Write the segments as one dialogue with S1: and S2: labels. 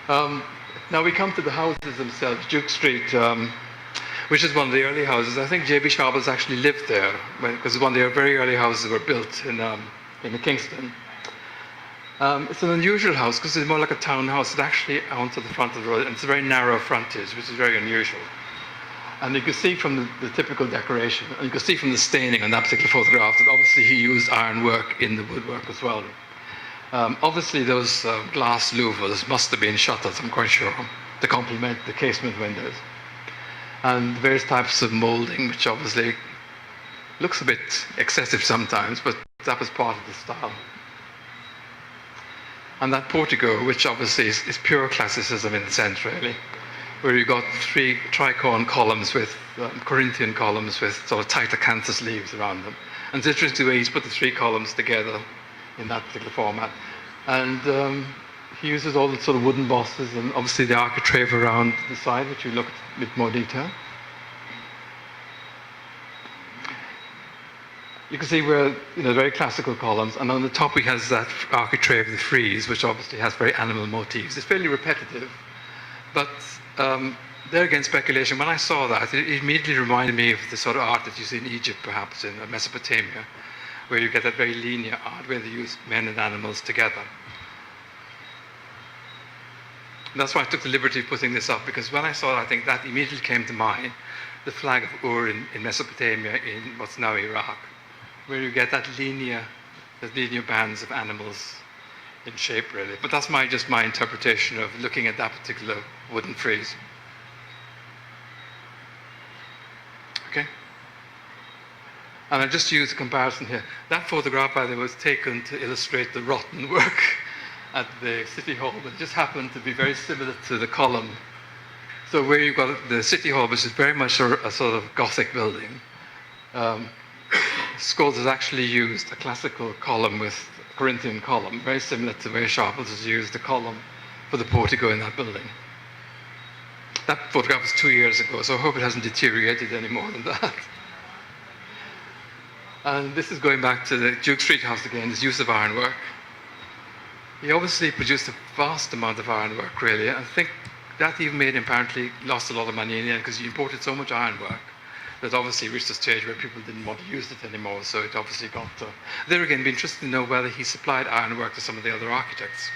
S1: Um, Now we come to the houses themselves. Duke Street, which is one of the early houses. I think J.B. Sharples actually lived there because one of the very early houses were built in Kingston. It's an unusual house because it's more like a townhouse. It's actually onto the front of the road, and it's a very narrow frontage, which is very unusual. And you can see from the typical decoration, and you can see from the staining on that particular photograph that obviously he used ironwork in the woodwork as well. Obviously, those glass louvers must have been shutters, I'm quite sure, to complement the casement windows. And various types of moulding, which obviously looks a bit excessive sometimes, but that was part of the style. And that portico, which obviously is pure classicism in a sense, really, where you've got three tricorn columns with Corinthian columns with sort of tight acanthus leaves around them. And it's interesting the way he's put the three columns together in that particular format. And he uses all the sort of wooden bosses and obviously the architrave around the side, which we look at with more detail. You can see where, very classical columns, and on the top he has that architrave, the frieze, which obviously has very animal motifs. It's fairly repetitive, but there again, speculation. When I saw that, it immediately reminded me of the sort of art that you see in Egypt, perhaps in Mesopotamia, where you get that very linear art, where they use men and animals together. And that's why I took the liberty of putting this up, because when I saw it, I think that immediately came to mind, the flag of Ur in Mesopotamia, in what's now Iraq, where you get that linear bands of animals in shape, really. But that's just my interpretation of looking at that particular wooden frieze. Okay? And I just use a comparison here. That photograph, by the way, was taken to illustrate the rotten work at the City Hall, but it just happened to be very similar to the column. So where you've got the City Hall, which is very much a sort of Gothic building, Scholes has actually used a classical column with a Corinthian column, very similar to where Sharples has used the column for the portico in that building. That photograph was 2 years ago, so I hope it hasn't deteriorated any more than that. And this is going back to the Duke Street house again, his use of ironwork. He obviously produced a vast amount of ironwork, really. I think that even made him apparently lost a lot of money in the end because he imported so much ironwork that obviously reached a stage where people didn't want to use it anymore, so it obviously got... There again, it'd be interesting to know whether he supplied ironwork to some of the other architects.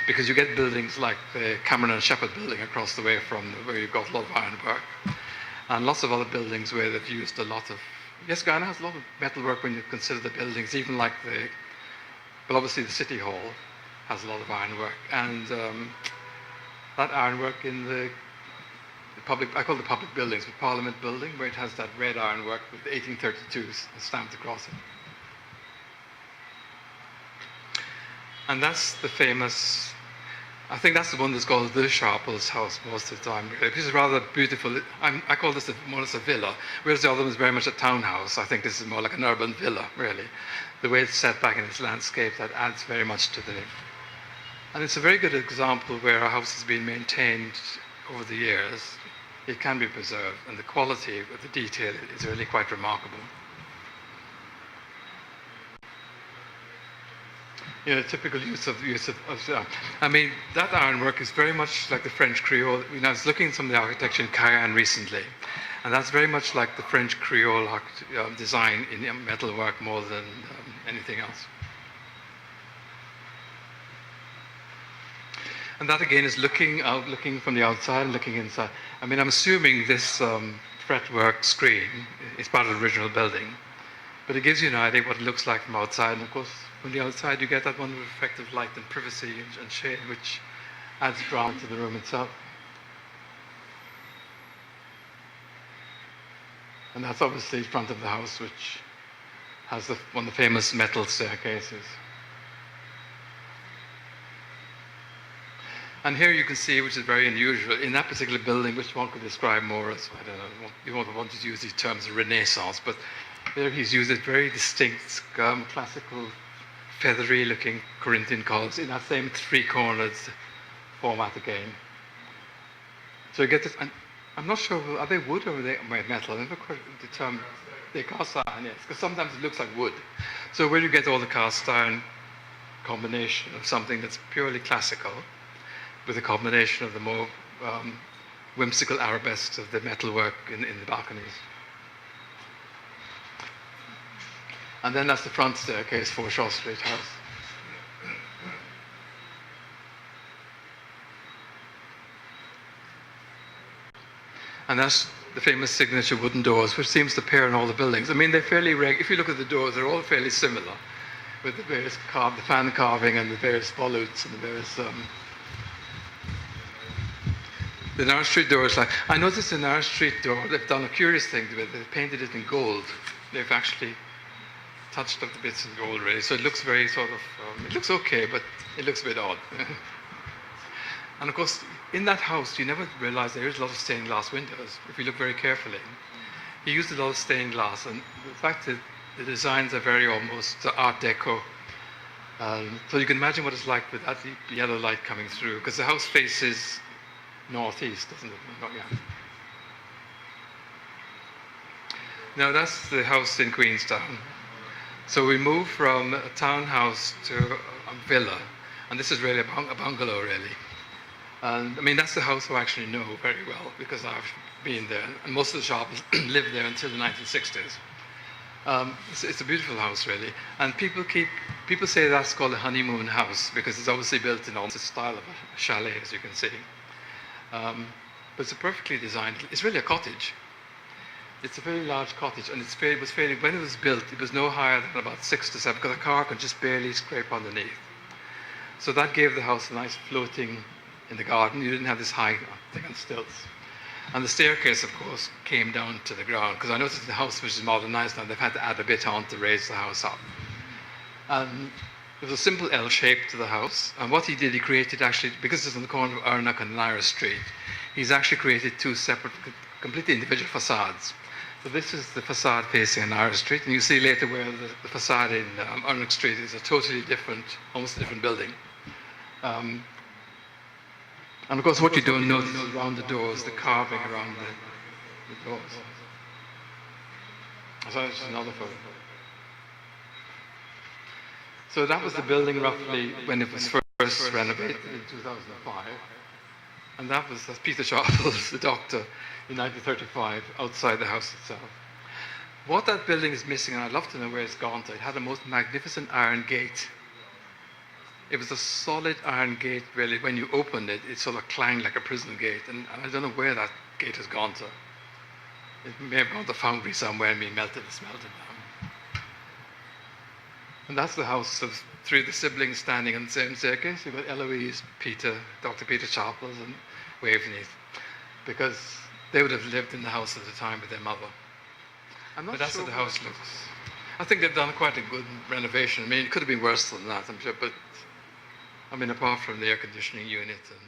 S1: Because you get buildings like the Cameron and Shepherd building across the way from where you've got a lot of ironwork, and lots of other buildings where they've used a lot of... Yes, Guyana has a lot of metalwork when you consider the buildings, even like well, obviously the City Hall has a lot of ironwork, and that ironwork in the public, I call it the public buildings, the Parliament building, where it has that red ironwork with 1832 stamped across it. And that's the famous, I think that's the one that's called the Sharples house most of the time, really. This is rather beautiful. I call this more as a villa, whereas the other one is very much a townhouse. I think this is more like an urban villa, really. The way it's set back in its landscape, that adds very much to the... And it's a very good example where a house has been maintained over the years. It can be preserved, and the quality of the detail is really quite remarkable. Typical use of I mean, that ironwork is very much like the French Creole. I was looking at some of the architecture in Cayenne recently, and that's very much like the French Creole design in metalwork more than anything else. And that again is looking from the outside and looking inside. I mean, I'm assuming this fretwork screen is part of the original building, but it gives you an idea what it looks like from outside. And of course, from the outside, you get that wonderful effect of light and privacy and shade, which adds drama to the room itself. And that's obviously the front of the house, which has one of the famous metal staircases. And here you can see, which is very unusual, in that particular building, which one could describe more as, I don't know, you won't want to use these terms of Renaissance, but there he's used a very distinct, classical, feathery-looking Corinthian columns in that same three-cornered format again. So you get this, and I'm not sure, are they wood or are they metal? I never quite determined. They're cast iron, yes, because sometimes it looks like wood. So where you get all the cast iron combination of something that's purely classical, with a combination of the more whimsical arabesques of the metalwork in the balconies. And then that's the front staircase for Shaw Street House. And that's the famous signature wooden doors, which seems to appear in all the buildings. I mean, they're fairly if you look at the doors, they're all fairly similar, with the various the fan carving and the various volutes and the various. The Narrow Street door is like, I noticed the Narrow Street door, they've done a curious thing to it. They've painted it in gold. They've actually touched up the bits in gold, really. So it looks very sort of, it looks okay, but it looks a bit odd. And of course, in that house, you never realize there is a lot of stained glass windows, if you look very carefully. He used a lot of stained glass, and the fact that the designs are very almost Art Deco. So you can imagine what it's like with that yellow light coming through, because the house faces northeast, doesn't it? Yeah. Now that's the house in Queenstown. So we moved from a townhouse to a villa, and this is really a bungalow, really. And I mean, that's the house I actually know very well because I've been there, and most of the Sharples lived there until the 1960s. It's a beautiful house, really, and people say that's called a honeymoon house because it's obviously built in almost the style of a chalet, as you can see. But it's a perfectly designed. It's really a cottage. It's a very large cottage, and it was fairly. When it was built, it was no higher than about 6 to 7, because a car could just barely scrape underneath. So that gave the house a nice floating in the garden. You didn't have this high thing on stilts. And the staircase, of course, came down to the ground, because I noticed the house, which is modernized now, they've had to add a bit on to raise the house up. And there was a simple L shape to the house. And what he did, he created actually, because it's on the corner of Arnock and Naira Street, he's actually created 2 separate, completely individual facades. So this is the facade facing Naira Street, and you see later where the facade in Arnock Street is a totally different, almost a different building. And of course, what you don't notice around the doors, the carving around the doors. So that's another photo. So that was the building roughly when it was first renovated in 2005. And that's Peter Sharples, the doctor, in 1935, outside the house itself. What that building is missing, and I'd love to know where it's gone to, it had a most magnificent iron gate. It was a solid iron gate, really. When you opened it, it sort of clanged like a prison gate, and I don't know where that gate has gone to. It may have gone to foundry somewhere and been melted and smelted down. And that's the house of 3 of the siblings standing on the same staircase. You've got Eloise, Peter, Dr. Peter Sharples, and Waveney, because they would have lived in the house at the time with their mother. But that's how the house looks. I think they've done quite a good renovation. I mean, it could have been worse than that, I'm sure, but I mean, apart from the air conditioning unit and